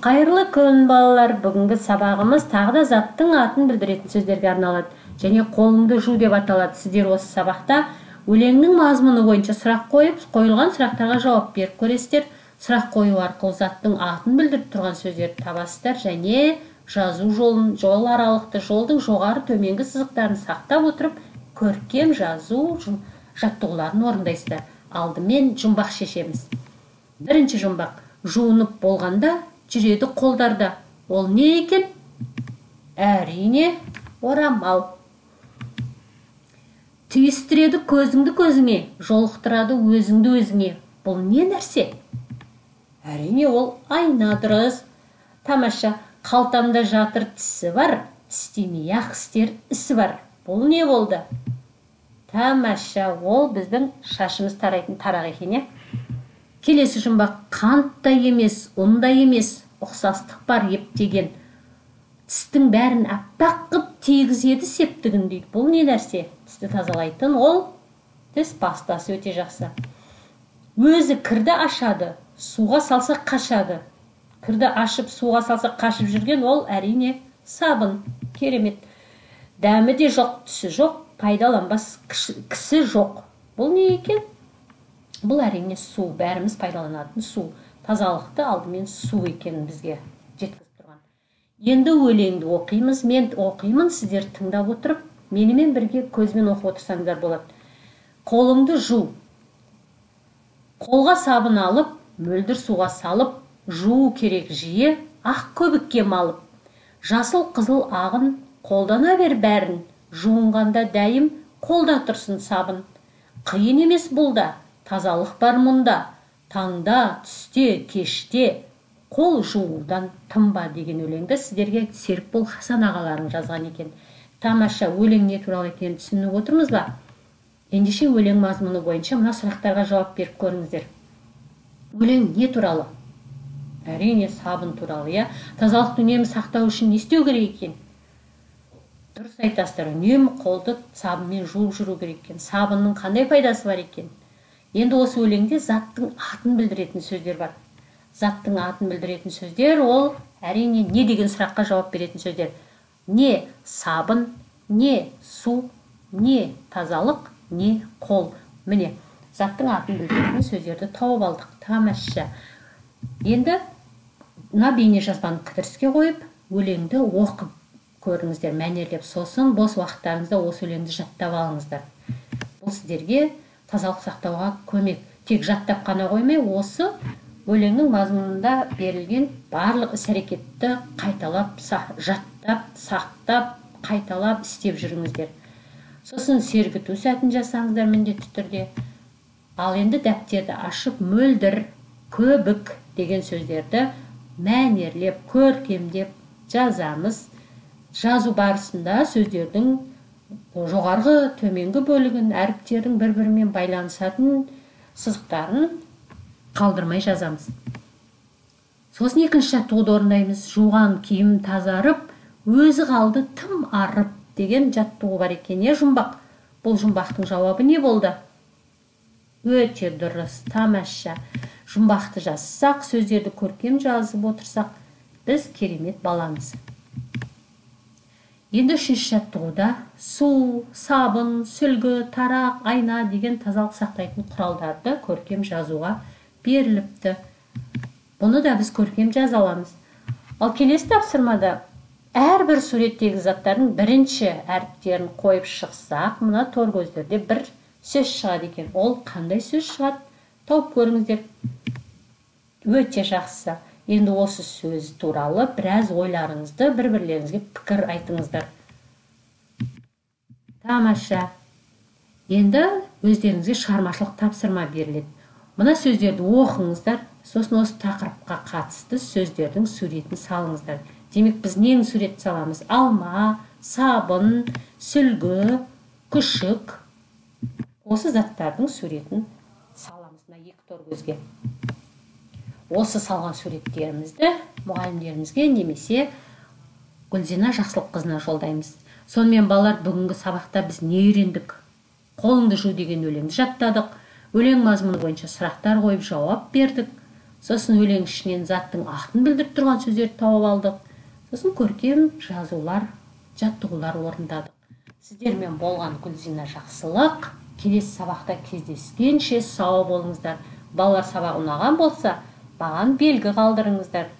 Қайырлы күн, балалар. Бүгінгі сабағымыз тағы да заттың атын білдіретін сөздерге арналады. Және қолыңды жу деп аталады. Сіздер осы сабақта өлеңнің мазмұны бойынша сұрақ қойып, қойылған сұрақтарға жауап беріп көресіздер. Сұрақ қою арқылы заттың атын білдіріп тұрған сөздерді табасыздар және жазу жолын, жол аралықты, жолдың жоғары төменгі сызықтарын сақтап отырып, көркем жазу жаттығуларын орындайсыздар. Алдымен жұмбақ шешеміз. Бірінші жұмбақ: жуынып болғанда жүреді қолдарда. Ол не екен? Әрине, орамал. Түйістіреді көзіңді көзіңе, жолықтырады өзіңді өзіңе. Бұл не нәрсе? Әрине, ол айна. Дұрыс. Тамаша. Қалтамда жатыр тісі бар, тістемей-ақ істер ісі бар. Бұл не болды? Тамаша. Ол біздің шашымыз тарайтын тарақ екен, Келесі жұмбақ: қант та емес, ұн да емес, ұқсастық бар ептеген. Тістің бәрін аппақ қып тегізеді септігін дейді. Бұл не нәрсе? Тісті тазалайтын ол тіс пастасы. Өте жақсы. Өзі кірді ашады, суға салса қашады. Кірді ашып, суға салса қашып жүрген ол әрине сабын. Керемет. Дәмі де жоқ, түсі жоқ, пайдаланбас кісі жоқ. Бұл не екен? Бұл әрине су. Бәріміз пайдаланатын су. Тазалықты алдымен су екенін бізге жеткізіп тұрған. Енді өлеңді оқимыз. Мен оқимын, сіздер тыңдап отырып, менімен бірге көзбен оқып отырсаңыздар болады. Қолыңды жу. Қолға сабын алып, мөлдір суға салып, жуу керек жиі, ақ көбікке малып. Жасыл қызыл ағын қолдана бер бәрін, жуынғанда дәйім қолда тұрсын сабын. Қиын емес бұл да, тазалық бар мұнда. Таңда, түсте, кеште, қол жуудан тынба деген өлеңді сіздерге Серікбол Хасан ағаларың жазған екен. Тамаша. Өлең не туралы екенін түсініп отырмыз ба? Ендеше өлең мазмұны бойынша мына сұрақтарға жауап беріп көріңіздер. Өлең не туралы? Әрине сабын туралы, Тазалықты үнемі сақтау үшін не істеу керек екен? Дұрыс айтасыздар. Үнемі қолды сабынмен жуып жүру керек екен. Сабынның қандай пайдасы бар екен? Енді осы өлеңде заттың атын білдіретін сөздер бар. Заттың атын білдіретін сөздер ол әрине не деген сұраққа жауап беретін сөздер. Не сабын, не су, не тазалық, не қол. Міне, заттың атын білдіретін сөздерді тауып алдық. Тамаша. Енді мына бейне жазбаны кідіріске қойып, өлеңді оқып көріңіздер, мәнерлеп. Сосын бос уақыттарыңызда осы өлеңді жаттап алыңыздар. Бұл сіздерге тазалық сақтауға көмек. Тек жаттап қана қоймай, осы өлеңнің мазмұнында берілген барлық іс-әрекетті қайталап, жаттап, сақтап, қайталап істеп жүріңіздер. Сосын сергіту сәтін жасаңыздар міндетті түрде. Ал енді дәптерді ашып, мөлдір, көбік деген сөздерді мәнерлеп, көркемдеп жазамыз. Жазу барысында сөздердің жоғарғы төменгі бөлігін, әріптердің бір-бірімен байланысатын сызықтарын қалдырмай жазамыз. Сосын екінші жаттығуды орындаймыз. Жуған киім тазарып, өзі қалды тым арып деген жаттығу бар екен. Жұмбақ. Бұл жұмбақтың жауабы не болды? Өте дұрыс. Тамаша. Жұмбақты жазсақ, сөздерді көркем жазып отырсақ, біз керемет баламыз. Енді үшінші жаттығуда су, сабын, сүлгі, тарақ, айна деген тазалық сақтайтын құралдарды көркем жазуға беріліпті. Бұны да біз көркем жаза аламыз. Ал келесі тапсырмада әрбір суреттегі заттардың бірінші әріптерін қойып шықсақ, мына тор көздерде бір сөз шығады екен. Ол қандай сөз шығады? Тауып көріңіздер. Өте жақсы. Енді осы сөз туралы біраз ойларыңызды бір-бірлеріңізге пікір айтыңыздар. Тамаша. Енді өздеріңізге шығармашылық тапсырма беріледі. Мына сөздерді оқыңыздар, сосын осы тақырыпқа қатысты сөздердің суретін салыңыздар. Демек біз ненің суретін саламыз? Алма, сабын, сүлгі, күшік. Осы заттардың суретін саламыз мына екі тор көзге. Осы салған суреттерімізді мұғалімдерімізге немесе Гүлзина Жақсылыққызына жолдаймыз. Сонымен балалар, бүгінгі сабақта біз не үйрендік? Қолыңды жу деген өлеңді жаттадық. Өлең мазмұны бойынша сұрақтар қойып жауап бердік. Сосын өлең ішінен заттың атын білдіріп тұрған сөздерді тауып алдық. Сосын көркем жазулар, жаттығулар орындадық. Сіздермен болған Гүлзина Жақсылық. Келесі сабақта кездескенше сау болыңыздар. Балалар, сабақ ұнаған болса, маған белгі қалдырыңыздар.